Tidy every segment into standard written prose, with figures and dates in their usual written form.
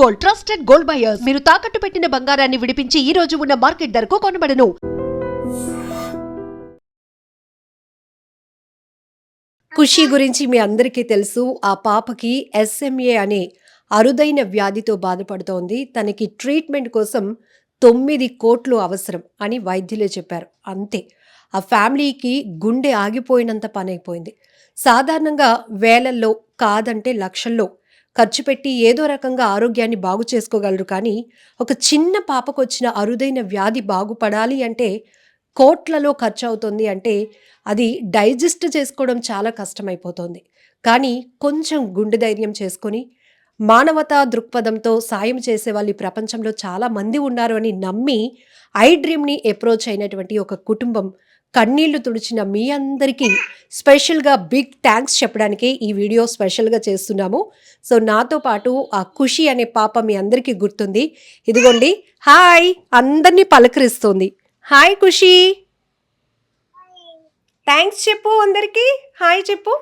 Gold, trusted gold buyers. మీరు తాకట్టు పెట్టిన బంగారాన్ని విడిపించి ఈ రోజు ఉన్న మార్కెట్ ధరకు కొనబడను. ఖుషి గురించి మీ అందరికీ తెలుసు. ఆ పాపకి SMA అనే అరుదైన వ్యాధితో బాధపడుతోంది. తనకి ట్రీట్మెంట్ కోసం 9 కోట్లు అవసరం అని వైద్యులే చెప్పారు. అంతే. ఆ ఫ్యామిలీకి గుండె ఆగిపోయినంత పనైపోయింది. సాధారణంగా వేలల్లో కాదంటే లక్షల్లో ఖర్చు పెట్టి ఏదో రకంగా ఆరోగ్యాన్ని బాగు చేసుకోగలరు. కానీ ఒక చిన్న పాపకొచ్చిన అరుదైన వ్యాధి బాగుపడాలి అంటే కోట్లలో ఖర్చవుతుంది అంటే అది డైజెస్ట్ చేసుకోవడం చాలా కష్టమైపోతోంది. కానీ కొంచెం గుండె ధైర్యం చేసుకొని, మానవతా దృక్పథంతో సాయం చేసేవాళ్ళు ఈ ప్రపంచంలో చాలా మంది ఉన్నారు అని నమ్మి ఐ డ్రీమ్‌ని అప్రోచ్ అయినటువంటి ఒక కుటుంబం కన్నీళ్లు తుడిచిన మీ అందరికీ స్పెషల్‌గా బిగ్ థాంక్స్ చెప్పడానికే ఈ వీడియో స్పెషల్‌గా చేస్తున్నాము. సో, నాతో పాటు ఆ ఖుషి అనే పాప మీ అందరికీ గుర్తుంది. ఇదిగోండి హాయ్ అందరిని పలకరిస్తోంది. హాయ్ ఖుషి. థ్యాంక్స్ చెప్పు అందరికి. హాయ్ చెప్పు.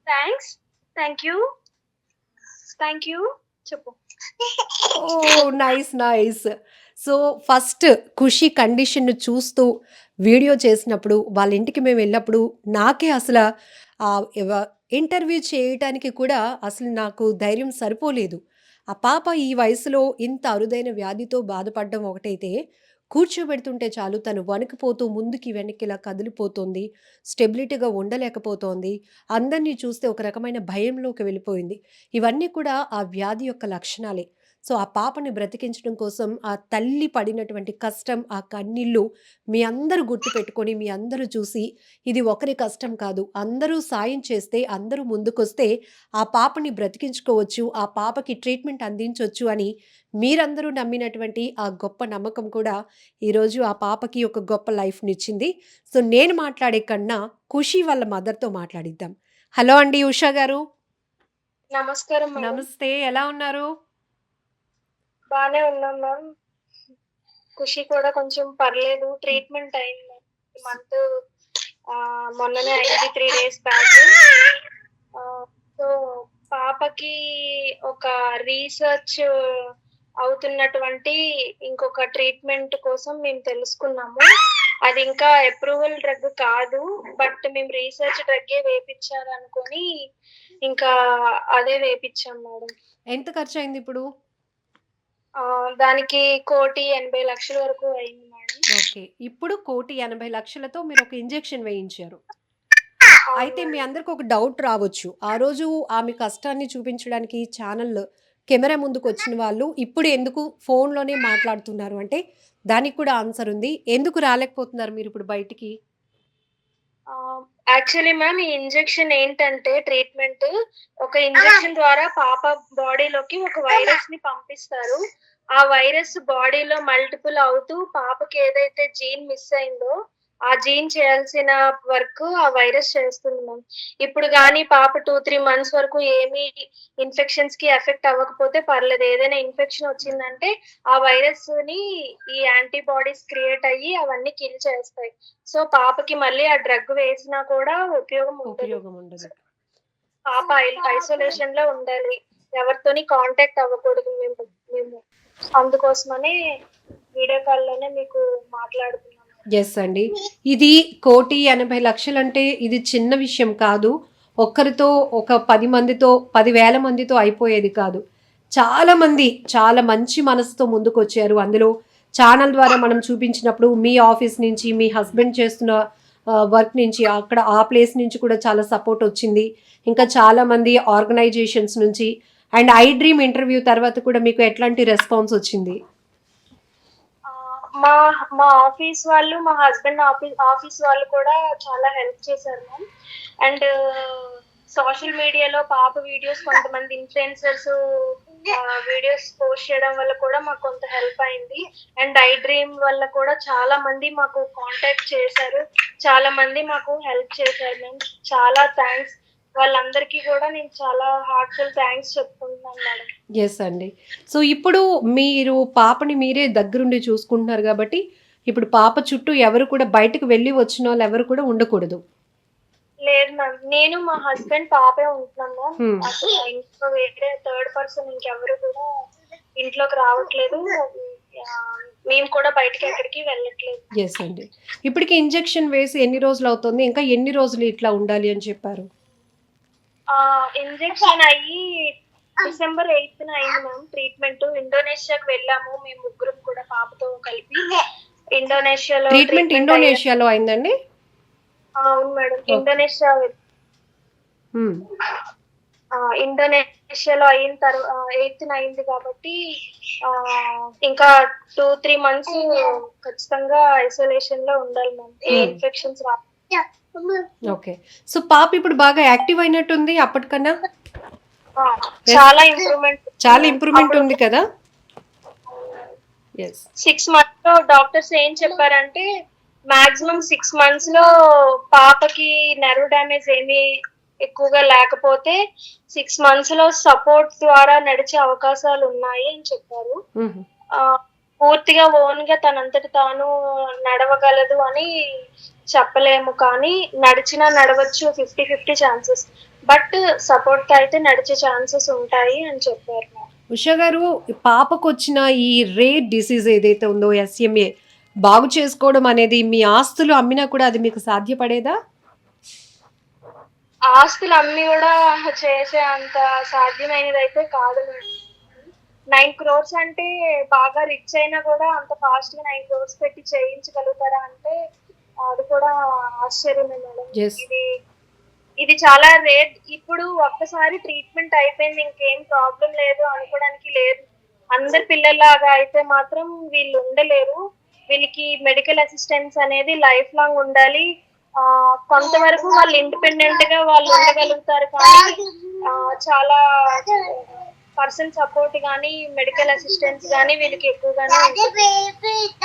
థ్యాంక్స్. థ్యాంక్ యూ చెప్పు. ఓహ్! నైస్. సో, ఫస్ట్ ఖుషి కండిషన్‌ను చూస్తూ వీడియో చేసినప్పుడు, వాళ్ళ ఇంటికి మేము వెళ్ళినప్పుడు నాకే అసల ఆహ్, ఎవ ఇంటర్వ్యూ చేయటానికి కూడా అసలు నాకు ధైర్యం సరిపోలేదు. ఆ పాప ఈ వయసులో ఇంత అరుదైన వ్యాధితో బాధపడడం ఒకటైతే, కూర్చోబెడుతుంటే చాలు తను వణికిపోతూ ముందుకి వెనక్కి ఇలా కదిలిపోతోంది. స్టెబిలిటీగా ఉండలేకపోతోంది. అందరిని చూస్తే ఒక రకమైన భయంలోకి వెళ్ళిపోయింది. ఇవన్నీ కూడా ఆ వ్యాధి యొక్క లక్షణాలే. సో, ఆ పాపని బ్రతికించడం కోసం ఆ తల్లి పడినటువంటి కష్టం, ఆ కన్నీళ్ళు మీ అందరూ గుర్తుపెట్టుకొని, మీ అందరూ చూసి ఇది ఒకరి కష్టం కాదు. అందరూ సాయం చేస్తే, అందరూ ముందుకొస్తే ఆ పాపని బ్రతికించుకోవచ్చు. ఆ పాపకి ట్రీట్మెంట్ అందించొచ్చు అని మీరందరూ నమ్మినటువంటి ఆ గొప్ప నమ్మకం కూడా ఈరోజు ఆ పాపకి ఒక గొప్ప లైఫ్‌నిచ్చింది. సో, నేను మాట్లాడే కన్నా ఖుషి వాళ్ళ మదర్‌తో మాట్లాడిద్దాం. హలో అండి ఉషా గారు. నమస్కారం మేడం. నమస్తే. ఎలా ఉన్నారు? బానే ఉన్నాం మ్యామ్. ఖుషి కూడా కొంచెం పర్లేదు. ట్రీట్మెంట్ అయింది. ఈ మంత్ మొన్ననే అయింది 3 డేస్ బ్యాక్. సో, పాపకి ఒక రీసెర్చ్ అవుతున్నటువంటి ఇంకొక ట్రీట్మెంట్ కోసం మేము తెలుసుకున్నాము. అది ఇంకా అప్రూవల్ డ్రగ్ కాదు. బట్ మేము రీసెర్చ్ డ్రగ్గే వేపిచ్చారనుకోని ఇంకా అదే వేపిచ్చాం మేడం. ఎంత ఖర్చయింది ఇప్పుడు? దానికి 1,80,00,000 వరకు అయింది మేడం. ఓకే. ఇప్పుడు 1,80,00,000తో మీరొక ఇంజెక్షన్ వేయించారు. అవును అయితే మీ మేడం. అందరికి ఒక డౌట్ రావచ్చు. ఆ రోజు ఆమె కష్టాన్ని చూపించడానికి ఛానల్ కెమెరా ముందుకొచ్చిన వాళ్ళు ఇప్పుడు ఎందుకు ఫోన్‌లోనే మాట్లాడుతున్నారు అంటే, దానికి కూడా ఆన్సర్ ఉంది. ఎందుకు రాలేకపోతున్నారు మీరిప్పుడు బయటికి? యాక్చువల్లీ మ్యామ్ ఈ ఇంజెక్షన్ ఏంటంటే ట్రీట్మెంట్ ఒక ఇంజెక్షన్ ద్వారా పాప బాడీలోకి ఒక వైరస్‌ని పంపిస్తారు. ఆ వైరస్ బాడీలో మల్టిపుల్ అవుతూ పాపకి ఏదైతే జీన్ మిస్ అయిందో, ఆ జీన్ చేయాల్సిన వర్క్ ఆ వైరస్ చేస్తుంది మ్యామ్. ఇప్పుడు గాని పాప 2, 3 మంత్స్ వరకు ఏమి ఇన్ఫెక్షన్స్‌కి ఎఫెక్ట్ అవ్వకపోతే పర్లేదు. ఏదైనా ఇన్ఫెక్షన్ వచ్చిందంటే ఆ వైరస్‌ని ఈ యాంటీబాడీస్ క్రియేట్ అయ్యి అవన్నీ కిల్ చేస్తాయి. సో, పాపకి మళ్ళీ ఆ డ్రగ్ వేసినా కూడా ఉపయోగం ఉండదు. ఉపయోగం ఉండదు. పాప ఐసోలేషన్‌లో ఉండాలి. ఎవరితోని కాంటాక్ట్ అవ్వకూడదు మేము. అందుకోసమనే వీడియో కాల్‌లోనే మీకు మాట్లాడుతున్నాము. యెస్ అండి. ఇది 1,80,00,000 అంటే ఇది చిన్న విషయం కాదు. ఒక్కరితో ఒక 10 మందితో, 10,000 మందితో అయిపోయేది కాదు. చాలామంది చాలా మంచి మనసుతో ముందుకొచ్చారు. అందులో ఛానల్ ద్వారా మనం చూపించినప్పుడు మీ ఆఫీస్ నుంచి, మీ హస్బెండ్ చేస్తున్న వర్క్ నుంచి, అక్కడ ఆ ప్లేస్ నుంచి కూడా చాలా సపోర్ట్ వచ్చింది. ఇంకా చాలామంది ఆర్గనైజేషన్స్ నుంచి అండ్ ఐ డ్రీమ్ ఇంటర్వ్యూ తర్వాత కూడా మీకు ఎట్లాంటి రెస్పాన్స్ వచ్చింది? మా మా ఆఫీస్ వాళ్ళు, మా హస్బెండ్ ఆఫీస్ వాళ్ళు కూడా చాలా హెల్ప్ చేశారు మ్యామ్. అండ్ సోషల్ మీడియాలో పాప వీడియోస్ కొంతమంది ఇన్‌ఫ్లుయెన్సర్స్ వీడియోస్ పోస్ట్ చేయడం వల్ల కూడా మాకు కొంత హెల్ప్ అయింది. అండ్ ఐ డ్రీమ్ వల్ల కూడా చాలా మంది మాకు కాంటాక్ట్ చేశారు. చాలా మంది మాకు హెల్ప్ చేశారు మ్యామ్. చాలా థాంక్స్. వాళ్ళందరికీ కూడా నేను చాలా హార్ట్‌ఫుల్ థాంక్స్ చెప్పుకుంటున్నాను మేడం. యెస్ అండి. సో, ఇప్పుడు మీరు పాపని మీరే దగ్గరుండి చూసుకుంటున్నారు గాబట్టి, ఇప్పుడు పాప చుట్టూ ఎవరు కూడా బయటకు వెళ్ళి వచ్చినోళ్ళెవరు కూడా ఉండకూడదు. లేదు మ్యామ్. నేను మా హస్బెండ్ పాపే ఉంటున్నాం మ్యామ్. హ్మ్. అసలు ఇంట్లో వేరే థర్డ్ పర్సన్ ఇంకెవరు కూడా ఇంట్లోకి రావట్లేదు. ఆ, మేము కూడా బయటికి ఎక్కడికి వెళ్ళట్లేదు. యెస్ అండి. ఇప్పటికి ఇంజెక్షన్ వేసి ఎన్ని రోజులు అవుతుంది? ఇంకా ఎన్ని రోజులు ఇట్లా ఉండాలి అని చెప్పారు? ఇంజెక్షన్ అయ్యి December 8th అయింది మ్యామ్ ట్రీట్మెంట్. ఇండోనేషియాకి వెళ్ళాము మేము ముగ్గురం కూడా పాపతో కలిపి. ఇండోనేషియాలో ట్రీట్మెంట్ ట్రీట్మెంట్ ఇండోనేషియాలో అయిందండి? అవును మేడం. ఓకే. హ్మ్. ఇండోనేషియాలో అయిన తర్వాత 8th అయింది కాబట్టి ఇంకా 2-3 months ఖచ్చితంగా ఐసోలేషన్ లో ఉండాలి మ్యామ్. ఏ హ్మ్. ఇన్ఫెక్షన్స్ రా. ఓకే. సో పాప ఇప్పుడు బాగా యాక్టివ్ అయినట్టుంది అప్పటికన్నా? ఆ, Yes. చాలా ఇంప్రూవ్మెంట్. చాలా ఇంప్రూవ్‌మెంట్ ఉంది కదా? యెస్. 6 months లో డాక్టర్స్ ఏం చెప్పారంటే మాక్సిమం 6 months లో పాపకి నెర్వ్ డ్యామేజ్ ఏమీ ఎక్కువగా లేకపోతే 6 months లో సపోర్ట్ ద్వారా నడిచే అవకాశాలు ఉన్నాయి అని చెప్పారు. హుహు. ఆ, పూర్తిగా ఓన్ గా తనంతట తాను నడవగలదు అని చెప్పలేము కానీ నడిచినా నడవచ్చు 50-50 ఛాన్సెస్. బట్ సపోర్ట్ తో అయితే నడిచే ఛాన్సెస్ ఉంటాయి అని చెప్పారు. ఉషా గారు, పాపకొచ్చిన ఈ రేర్ డిసీజ్ ఏదైతే ఉందో ఎస్ఎంఏ బాగు చేసుకోవడం అనేది మీ ఆస్తులు అమ్మినా కూడా అది మీకు సాధ్యపడేదా? ఆస్తులు అమ్మి కూడా చేసే అంత సాధ్యమైనది అయితే కాదు మేడం. 9 crores అంటే బాగా రిచ్ అయినా కూడా అంత ఫాస్ట్ గా 9 crores పెట్టి చేయించగలుగుతారా అంటే అది కూడా ఆశ్చర్యమే మేడం. Yes. ఇది చాలా రేర్. ఇప్పుడు ఒక్కసారి ట్రీట్మెంట్ అయిపోయింది ఇంకేం ప్రాబ్లం లేదు అనుకోవడానికి లేదు. అందరి పిల్లల్లాగా అయితే మాత్రం వీళ్ళు ఉండలేరు. వీళ్ళకి మెడికల్ అసిస్టెన్స్ అనేది లైఫ్ లాంగ్ ఉండాలి. కొంతవరకు వాళ్ళు ఇండిపెండెంట్ గా వాళ్ళు ఉండగలుగుతారు కానీ చాలా పర్సన్ సపోర్ట్ గానీ మెడికల్ అసిస్టెన్స్ గానీ వీళ్ళకి ఎక్కువగానే ఉంటుంది.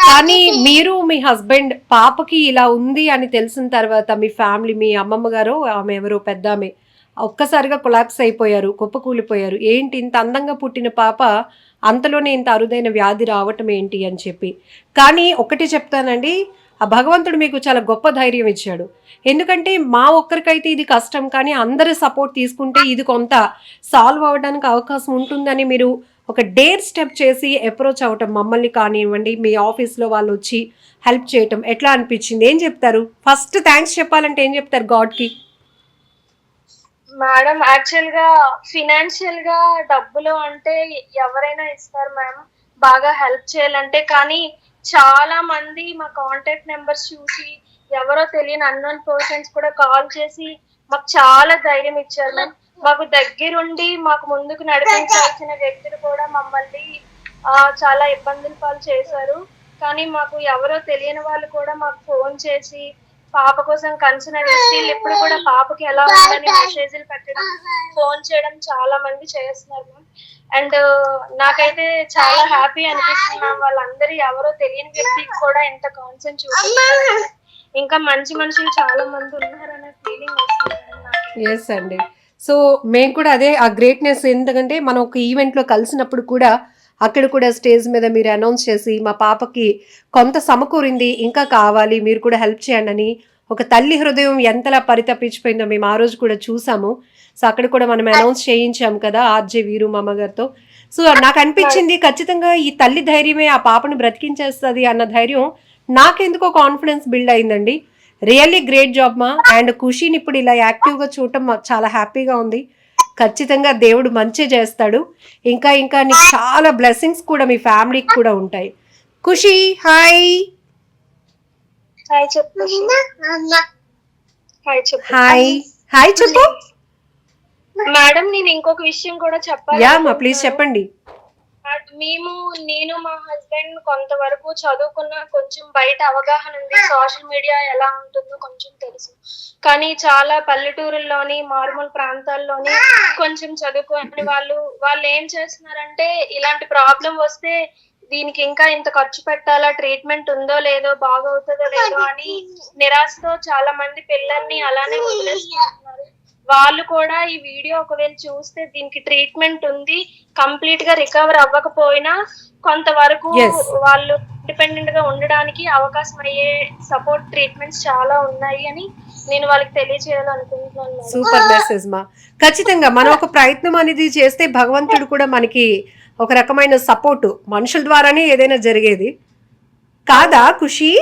కానీ మీరు మీ హస్బెండ్ పాపకి ఇలా ఉంది అని తెలిసిన తర్వాత మీ ఫ్యామిలీ, మీ అమ్మమ్మ గారు, ఆమె ఎవరో పెద్దామె ఒక్కసారిగా కొలాప్స్ అయిపోయారు, కుప్పకూలిపోయారు. ఏంటి ఇంత అందంగా పుట్టిన పాప అంతలోనే ఇంత అరుదైన వ్యాధి రావటం ఏంటి అని చెప్పి. కానీ ఒకటి చెప్తానండి, ఆ భగవంతుడు మీకు చాలా గొప్ప ధైర్యం ఇచ్చాడు. ఎందుకంటే మా ఒక్కరికైతే ఇది కష్టం కానీ అందరి సపోర్ట్ తీసుకుంటే ఇది కొంత సాల్వ్ అవ్వడానికి అవకాశం ఉంటుందని మీరు ఒక డేర్ స్టెప్ చేసి అప్రోచ్ అవ్వటం, మమ్మల్ని కానివ్వండి మీ ఆఫీస్లో వాళ్ళు వచ్చి హెల్ప్ చేయటం ఎట్లా అనిపించింది? ఏం చెప్తారు? ఫస్ట్ థ్యాంక్స్ చెప్పాలంటే ఏం చెప్తారు గాడ్కి? మేడం యాక్చువల్ గా ఫినాన్షియల్ గా డబ్బులు అంటే ఎవరైనా ఇస్తారు మేడం బాగా హెల్ప్ చేయాలంటే. కానీ చాలా మంది మా కాంటాక్ట్ నెంబర్స్ చూసి ఎవరో తెలియని అన్నోన్ పర్సన్స్ కూడా కాల్ చేసి మాకు చాలా ధైర్యం ఇచ్చారు మ్యామ్. మాకు దగ్గరుండి మాకు ముందుకు నడిపించాల్సిన వ్యక్తులు కూడా మమ్మల్ని చాలా ఇబ్బందుల పాలు చేశారు. కానీ మాకు ఎవరో తెలియని వాళ్ళు కూడా మాకు ఫోన్ చేసి పాప కోసం కన్సర్న్ స్టిల్ ఇప్పుడు కూడా పాపకి ఎలా ఉందని మెసేజ్లు పెట్టడం, ఫోన్ చేయడం చాలా మంది చేస్తున్నారు మ్యామ్. అండ్ నాకైతే చాలా హ్యాపీ అనిపిస్తుంది. వాళ్ళందరూ ఎవరో తెలియని వ్యక్తికి కూడా ఎంత కాన్సెంట్ చూపిస్తున్నారు. ఇంకా మంచి మనుషులు చాలా మంది ఉన్నారనే ఫీలింగ్ వస్తుంది. ఎస్ అండి. సో మేము కూడా అదే ఆ గ్రేట్నెస్, ఎందుకంటే మనం ఒక ఈవెంట్లో కలిసినప్పుడు కూడా అక్కడ కూడా స్టేజ్ మీద మీరు అనౌన్స్ చేసి మా పాపకి కొంత సమకూరింది, ఇంకా కావాలి మీరు కూడా హెల్ప్ చేయండి అని ఒక తల్లి హృదయం ఎంతలా పరితపించిపోయిందో మేము ఆ రోజు కూడా చూసాము. సో అక్కడ కూడా మనం అనౌన్స్ చేయించాము కదా ఆర్జే వీరు మామ గారితో. సో నాకు అనిపించింది ఖచ్చితంగా ఈ తల్లి ధైర్యమే ఆ పాపను బ్రతికించేస్తుంది అన్న ధైర్యం నాకెందుకో కాన్ఫిడెన్స్ బిల్డ్ అయిందండి. రియల్లీ గ్రేట్ జాబ్ మా. అండ్ ఖుషీని ఇప్పుడు ఇలా యాక్టివ్గా చూడటం మాకు చాలా హ్యాపీగా ఉంది. ఖచ్చితంగా దేవుడు మంచి చేస్తాడు. ఇంకా ఇంకా నీకు చాలా బ్లెస్సింగ్స్ కూడా మీ ఫ్యామిలీకి కూడా ఉంటాయి. ఖుషి హాయ్. హాయ్ చెప్పు. హాయ్ చెప్పు. హాయ్ హాయ్ చెప్పు. మేడం నేను ఇంకొక విషయం కూడా చెప్పాలి. యా మా ప్లీజ్ చెప్పండి. నేను మా హస్బెండ్ కొంతవరకు చదువుకున్న కొంచెం బయట అవగాహన ఉంది. సోషల్ మీడియా ఎలా ఉంటుందో కొంచెం తెలుసు. కానీ చాలా పల్లెటూరుల్లోని మారుమూల ప్రాంతాల్లోని కొంచెం చదువుకోని వాళ్ళు ఏం చేస్తున్నారంటే ఇలాంటి ప్రాబ్లం వస్తే దీనికి ఇంకా ఇంత ఖర్చు పెట్టాలా, ట్రీట్మెంట్ ఉందో లేదో, బాగవుతుందో లేదో అని నిరాశతో చాలా మంది పిల్లల్ని అలానే వదిలేస్తున్నారు. వాళ్ళు కూడా ఈ వీడియో ఒకవేళ చూస్తే దీనికి ట్రీట్మెంట్ ఉంది, కంప్లీట్ గా రికవర్ అవ్వకపోయినా కొంతవరకు వాళ్ళు ఇండిపెండెంట్ గా ఉండడానికి అవకాశం అయ్యే సపోర్ట్ ట్రీట్మెంట్స్ చాలా ఉన్నాయి అని నేను వాళ్ళకి తెలియజేయాలనుకుంటున్నాను మేడం. సూపర్ మెసేజ్ మా. ఖచ్చితంగా మనం ఒక ప్రయత్నం అనేది చేస్తే భగవంతుడు కూడా మనకి ఒక రకమైన సపోర్ట్ మనుషుల ద్వారానే ఏదైనా జరిగేది కాదా ఖుషి?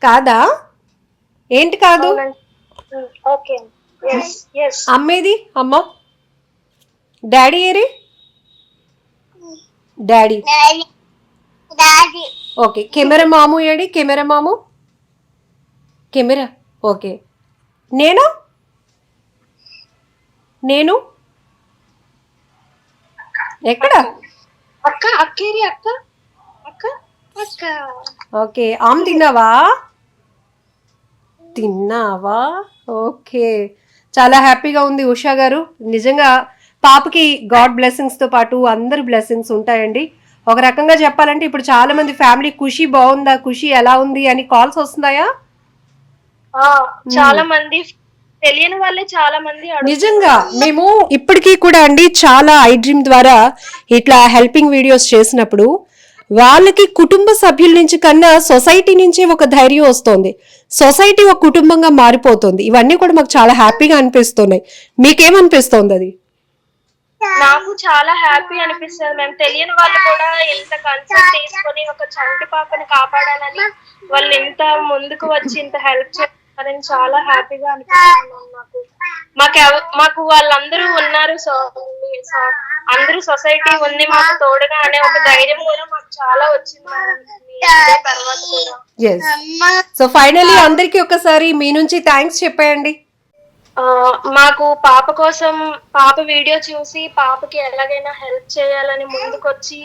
కాదా? ఏంటి కాదు? Okay, yes. అమ్మేది అమ్మ? డాడీ ఏరి? డాడీ. ఓకే. కెమెరా మాము ఏడి? కెమెరా మాము? కెమెరా. ఓకే. నేను నేను ఎక్కడ? అక్క అక్కేరి అక్క అక్క అక్క. ఓకే. ఆమ్ తిన్నావా? తిన్నావా? ఓకే. చాలా హ్యాపీగా ఉంది ఉషా గారు. నిజంగా పాపకి గాడ్ బ్లెస్సింగ్స్తో పాటు అందరి బ్లెస్సింగ్స్ ఉంటాయండి. ఒక రకంగా చెప్పాలంటే ఇప్పుడు చాలా మంది ఫ్యామిలీ ఖుషి బాగుందా, ఖుషి ఎలా ఉంది అని కాల్స్ వస్తున్నాయా? చాలా మంది తెలియని వాళ్ళే చాలా మంది నిజంగా మేము ఇప్పటికీ కూడా అండి చాలా ఐ డ్రీమ్ ద్వారా ఇట్లా హెల్పింగ్ వీడియోస్ చేసినప్పుడు వాళ్ళకి కుటుంబ సభ్యుల నుంచి కన్నా సొసైటీ నుంచి ఒక ధైర్యం వస్తుంది. సొసైటీ ఒక కుటుంబంగా మారిపోతుంది. ఇవన్నీ కూడా మాకు చాలా హ్యాపీగా అనిపిస్తున్నాయి. మీకేమనిపిస్తుంది అది? నాకు చాలా హ్యాపీ అనిపిస్తుంది. మేము తెలియని వాళ్ళు కూడా ఇంత కన్సర్న్ తీసుకొని ఒక చంటి పాపని కాపాడాలని వాళ్ళు ఇంత ముందుకు వచ్చి ఇంత హెల్ప్ చేస్తారని చాలా హ్యాపీగా అనిపిస్తుంది. మాకు వాళ్ళందరూ ఉన్నారు, అందరూ సొసైటీ ఉంది మాకు తోడుగా అనే ఒక ధైర్యం కూడా మాకు చాలా వచ్చింది తర్వాత కూడా. సో ఫైనలీ అందరికి ఒకసారి మీ నుంచి థ్యాంక్స్ చెప్పేయండి. మాకు పాప కోసం పాప వీడియో చూసి పాపకి ఎలాగైనా హెల్ప్ చేయాలని ముందుకొచ్చి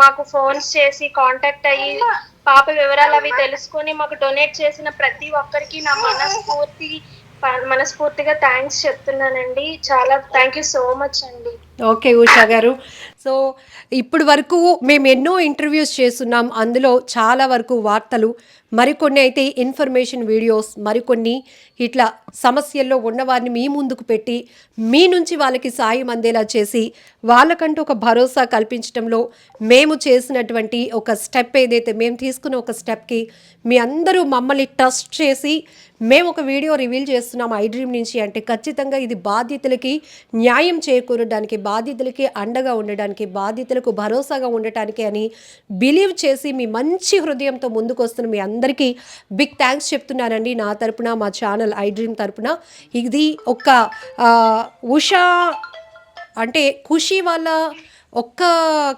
మాకు ఫోన్స్ చేసి కాంటాక్ట్ అయ్యి పాప వివరాలు అవి తెలుసుకొని మాకు డొనేట్ చేసిన ప్రతి ఒక్కరికి నా మనస్ఫూర్తిగా థ్యాంక్స్ చెప్తున్నానండి. చాలా థ్యాంక్ యూ సో మచ్ అండి. ఓకే ఉషా గారు. సో ఇప్పుడు వరకు మేము ఎన్నో ఇంటర్వ్యూస్ చేస్తున్నాం. అందులో చాలా వరకు వార్తలు, మరికొన్ని అయితే ఇన్ఫర్మేషన్ వీడియోస్, మరికొన్ని ఇట్లా సమస్యల్లో ఉన్నవారిని మీ ముందుకు పెట్టి మీ నుంచి వాళ్ళకి సాయం అందేలా చేసి వాళ్ళకంటూ ఒక భరోసా కల్పించడంలో మేము చేసినటువంటి ఒక స్టెప్ ఏదైతే మేము తీసుకున్న ఒక స్టెప్కి మీ అందరూ మమ్మల్ని ట్రస్ట్ చేసి మేము ఒక వీడియో రివీల్ చేస్తున్నాం ఐ డ్రీమ్ నుంచి అంటే ఖచ్చితంగా ఇది బాధితులకి న్యాయం చేకూరడానికి, బాధితులకి అండగా ఉండడానికి, బాధితులకు భరోసాగా ఉండటానికి అని బిలీవ్ చేసి మీ మంచి హృదయంతో ముందుకు వస్తున్న మీ అందరికీ బిగ్ థ్యాంక్స్ చెప్తున్నానండి నా తరపున, మా ఛానల్ ఐ డ్రీమ్ తరపున. ఇది ఒక ఉషా అంటే ఖుషి వాళ్ళ ఒక్క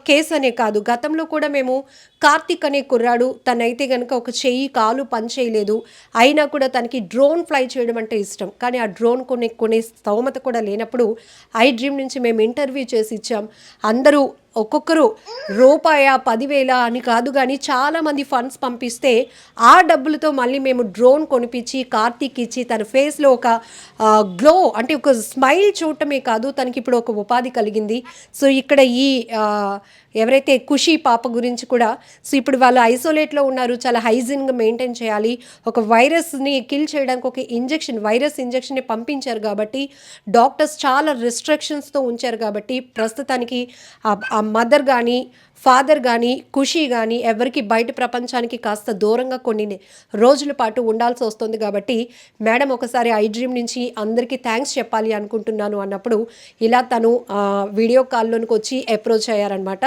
కేసు అనే కాదు, గతంలో కూడా మేము కార్తిక్ అనే కుర్రాడు తనైతే కనుక ఒక చెయ్యి కాలు పని చేయలేదు, అయినా కూడా తనకి డ్రోన్ ఫ్లై చేయడం అంటే ఇష్టం, కానీ ఆ డ్రోన్ కొనే స్తోమత కూడా లేనప్పుడు ఐ డ్రీమ్ నుంచి మేము ఇంటర్వ్యూ చేసి ఇచ్చాం. అందరూ ఒక్కొక్కరు రూపాయ 10,000 అని కాదు కానీ చాలామంది ఫండ్స్ పంపిస్తే ఆ డబ్బులతో మళ్ళీ మేము డ్రోన్ కొనిపించి కార్తీక్ ఇచ్చి తన ఫేస్లో ఒక గ్లో అంటే ఒక స్మైల్ చూడటమే కాదు తనకి ఇప్పుడు ఒక ఉపాధి కలిగింది. సో ఇక్కడ ఈ ఎవరైతే ఖుషి పాప గురించి కూడా సో ఇప్పుడు వాళ్ళు ఐసోలేట్లో ఉన్నారు, చాలా హైజీన్గా మెయింటైన్ చేయాలి. ఒక వైరస్ని కిల్ చేయడానికి ఒక వైరస్ ఇంజెక్షన్ని పంపించారు కాబట్టి డాక్టర్స్ చాలా రిస్ట్రిక్షన్స్తో ఉంచారు కాబట్టి ప్రస్తుతానికి ఆ మదర్ కానీ ఫాదర్ కానీ ఖుషి కానీ ఎవరికి బయట ప్రపంచానికి కాస్త దూరంగా కొన్ని రోజుల పాటు ఉండాల్సి వస్తుంది. కాబట్టి మేడం ఒకసారి ఐ డ్రీమ్ నుంచి అందరికీ థ్యాంక్స్ చెప్పాలి అనుకుంటున్నాను అన్నప్పుడు ఇలా తను వీడియో కాల్లోనికి వచ్చి అప్రోచ్ అయ్యారనమాట.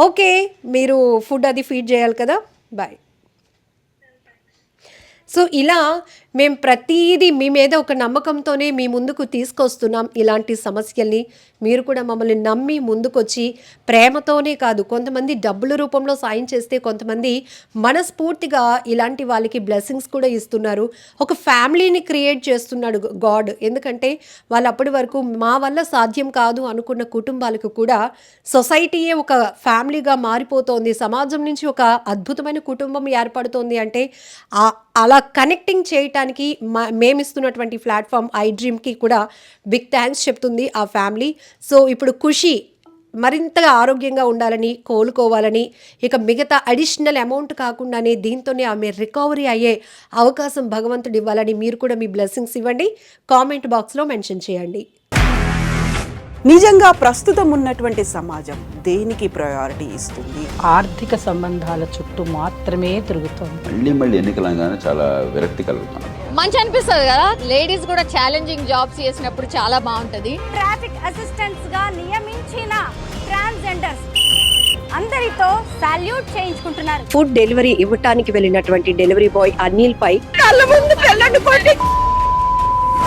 ఓకే, మీరు ఫుడ్ అది ఫీడ్ చేయాలి కదా, బాయ్. సో ఇలా మేము ప్రతిదీ మీ మీద ఒక నమ్మకంతోనే మీ ముందుకు తీసుకొస్తున్నాం. ఇలాంటి సమస్యల్ని మీరు కూడా మమ్మల్ని నమ్మి ముందుకొచ్చి ప్రేమతోనే కాదు, కొంతమంది డబ్బుల రూపంలో సాయం చేస్తే కొంతమంది మనస్ఫూర్తిగా ఇలాంటి వాళ్ళకి బ్లెస్సింగ్స్ కూడా ఇస్తున్నారు. ఒక ఫ్యామిలీని క్రియేట్ చేస్తున్నాడు గాడ్. ఎందుకంటే వాళ్ళు అప్పటి వరకు మా వల్ల సాధ్యం కాదు అనుకున్న కుటుంబాలకు కూడా సొసైటీయే ఒక ఫ్యామిలీగా మారిపోతోంది, సమాజం నుంచి ఒక అద్భుతమైన కుటుంబం ఏర్పడుతోంది. అంటే అలా కనెక్టింగ్ చేయటానికి మేమిస్తున్నటువంటి ప్లాట్ఫామ్ ఐ డ్రీమ్కి కూడా బిగ్ థ్యాంక్స్ చెప్తుంది ఆ ఫ్యామిలీ. సో ఇప్పుడు ఖుషి మరింతగా ఆరోగ్యంగా ఉండాలని, కోలుకోవాలని, ఇక మిగతా అడిషనల్ అమౌంట్ కాకుండానే దీంతోనే ఆమె రికవరీ అయ్యే అవకాశం భగవంతుడు ఇవ్వాలని మీరు కూడా మీ బ్లెస్సింగ్స్ ఇవ్వండి, కామెంట్ బాక్స్లో మెన్షన్ చేయండి. నిజంగా ప్రస్తుతం ఉన్నటువంటి సమాజం దేనికి ప్రయారిటీ ఇస్తుంది? ఆర్థిక సంబంధాల చుట్టూ మాత్రమే తిరుగుతోంది. మళ్ళీ ఎన్నికలంగానే చాలా విరక్తి కలుగుతున్నాం. మంచి అనిపిస్తుంది కదా, లేడీస్ కూడా ఛాలెంజింగ్ జాబ్స్ చేసినప్పుడు చాలా బాగుంటది. ట్రాఫిక్ అసిస్టెంట్స్ గా నియమించిన ట్రాన్స్జెండర్స్ అందరితో సాల్యూట్ చేయించుకుంటున్నారు. ఫుడ్ డెలివరీ ఇవ్వటానికి వెళ్ళినటువంటి డెలివరీ బాయ్ అనిల్ పై కళ్ళ ముందు